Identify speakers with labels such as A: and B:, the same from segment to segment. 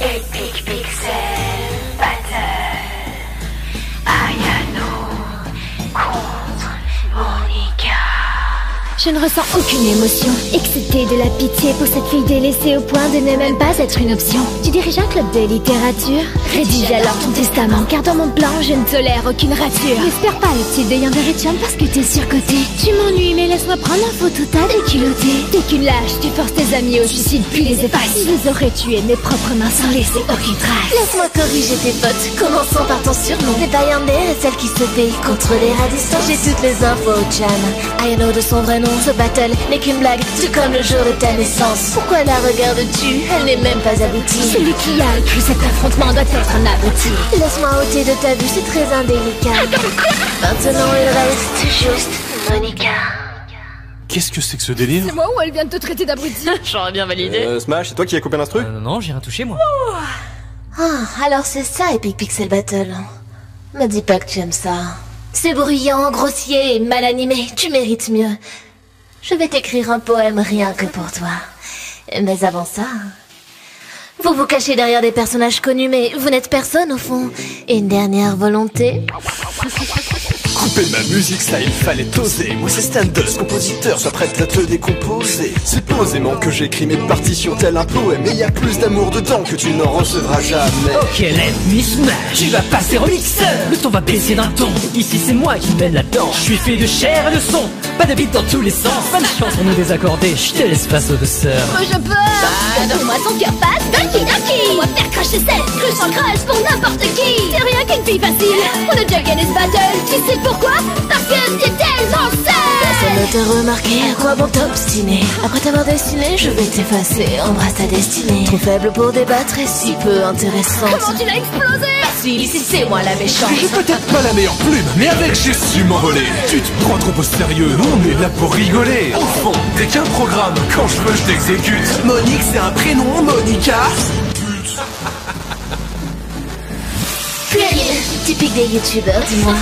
A: Epic Pixel Battle. Ayano contre Monica.
B: Je ne ressens aucune émotion, excepté de la pitié pour cette fille délaissée au point de ne même pas être une option. Tu diriges un club de littérature? Rédige alors ton testament, car dans mon plan, je ne tolère aucune rature. N'espère pas le titre de Yandere Chan parce que t'es surcoté. Tu m'ennuies, mais laisse-moi prendre un photo, t'as déculotté. T'es qu'une lâche, tu forces tes amis au suicide puis les effaces. Je les aurais tués de mes propres mains sans laisser aucune trace.
C: Laisse-moi corriger tes potes, commençons par ton surnom. C'est pas Yandere, celle qui se paye contre les radissants. J'ai toutes les infos, Chan. Ayano de son vrai nom. Ce battle n'est qu'une blague, tout comme le jour de ta naissance. Pourquoi la regardes-tu? Elle n'est même pas aboutie.
B: Celui qui a écrit cet affrontement doit être un abruti.
C: Laisse-moi ôter de ta vue, c'est très indélicat. Maintenant il reste juste Monica.
D: Qu'est-ce que c'est que ce délire?
B: C'est moi ou elle vient de te traiter d'abruti?
E: J'aurais bien validé.
F: Smash, c'est toi qui as coupé l'instru?
E: Non, j'ai rien touché moi.
C: Alors c'est ça Epic Pixel Battle. Me dis pas que tu aimes ça. C'est bruyant, grossier et mal animé, tu mérites mieux. Je vais t'écrire un poème rien que pour toi. Mais avant ça... Vous vous cachez derrière des personnages connus, mais vous n'êtes personne au fond. Une dernière volonté?
F: Couper ma musique, ça il fallait oser. Moi c'est Stardust, compositeur, sois prête à te décomposer. C'est posément que j'écris mes partitions tel un poème. Et y a plus d'amour dedans que tu n'en recevras jamais.
E: Ok, let me smash. Tu vas passer au mixeur. Le ton va baisser d'un ton. Ici c'est moi qui mène la danse. Je suis fait de chair et de son. Pas de beat dans tous les sens. Pas de chance pour nous désaccorder. Je te laisse face aux deux sœurs.
B: Oh, je peux. Donne-moi ton cœur passe. Doki Doki. On va faire cracher cette cruche en crush pour n'importe qui. C'est rien qu'une fille facile. On a déjà gagné ce battle. Tu sais pourquoi? Parce que t'es tellement seule.
C: Personne ne t'a remarqué, à quoi bon t'obstiner? Après t'avoir destiné, je vais t'effacer. Embrasse ta destinée. Trop faible pour débattre et si peu intéressante.
B: Comment tu l'as explosé?
C: Facile, ici c'est moi la méchante.
D: J'ai peut-être pas la meilleure plume, mais avec j'ai su m'envoler. Tu te prends trop au sérieux, on est là pour rigoler. Au fond, t'es qu'un programme, quand je veux je t'exécute.
F: Monique c'est un prénom, Monica.
C: Puéril, typique des youtubeurs, dis-moi.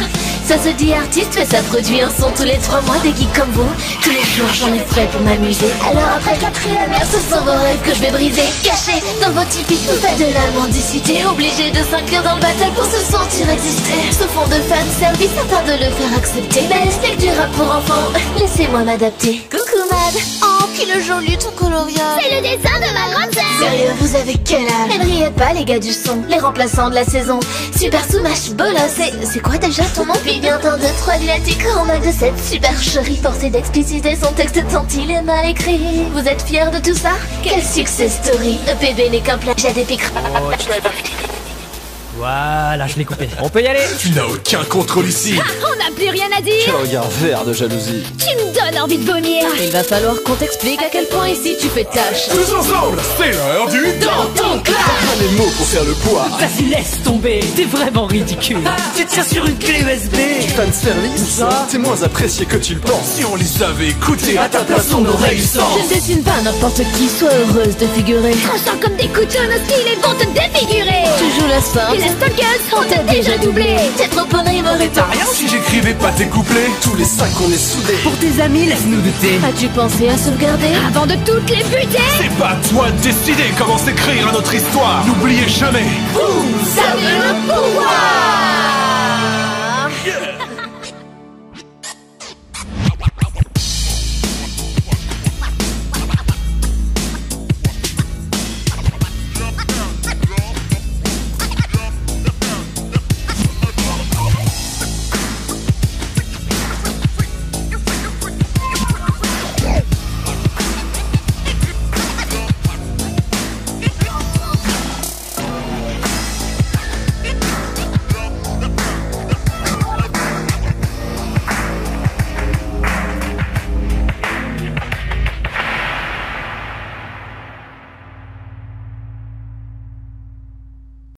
C: Ça se dit artiste, mais ça produit un son tous les 3 mois. Des geeks comme vous, tous les jours j'en ai frais pour m'amuser. Alors après 4e heure, ce sont vos rêves que je vais briser. Cachés dans vos typiques, vous faites de la mendicité. Obligés de s'inclure dans le battle pour se sentir exister. Ce fond de fan service afin de le faire accepter. Mais c'est que du rap pour enfants, laissez-moi m'adapter. Coucou Mad, oh qu'il est joli ton coloriage.
B: C'est le dessin de ma grande sœur.
C: Sérieux, vous avez quel âge? Ne riez pas les gars du son, les remplaçants de la saison. Super Smash Bolos, c'est quoi déjà ton nom? Puis bien tant de 3 lunatiques en mode de cette supercherie. Forcé d'expliciter son texte tant il est mal écrit. Vous êtes fiers de tout ça? Quel success story. EPB n'est qu'un plagiat d'Epic.
E: Voilà, je l'ai coupé. On peut y aller.
D: Tu n'as aucun contrôle ici.
B: On n'a plus rien à dire.
F: Quel regard vert de jalousie.
B: Tu me donnes envie de vomir.
C: Il va falloir qu'on t'explique à quel point ici tu fais tâche.
D: Tous ensemble, c'est l'heure du
C: Dans ton clash.
F: Pas les mots pour faire le poids.
E: Vas-y, laisse tomber. T'es vraiment ridicule. Tu tiens sur une clé USB.
F: Fan service, t'es moins apprécié que tu le penses.
D: Si on les avait écoutés, à ta place on aurait eu sens.
C: Je ne dessine pas n'importe qui, sois heureuse de figurer.
B: Tranchant comme des couteaux, nos skills et vont te défigurer.
C: Tu joues la sport.
B: Et la stalkeuse, on t'a déjà doublé.
C: T'es trop bonne rimerie.
D: T'as rien si j'écrivais pas tes couplets.
F: Tous les 5 on est soudés.
E: Pour tes amis, laisse-nous douter.
C: As-tu pensé à sauvegarder?
B: Avant de toutes les buter.
D: C'est pas à toi de décider comment s'écrire à notre histoire. N'oubliez jamais.
C: Vous avez le pouvoir.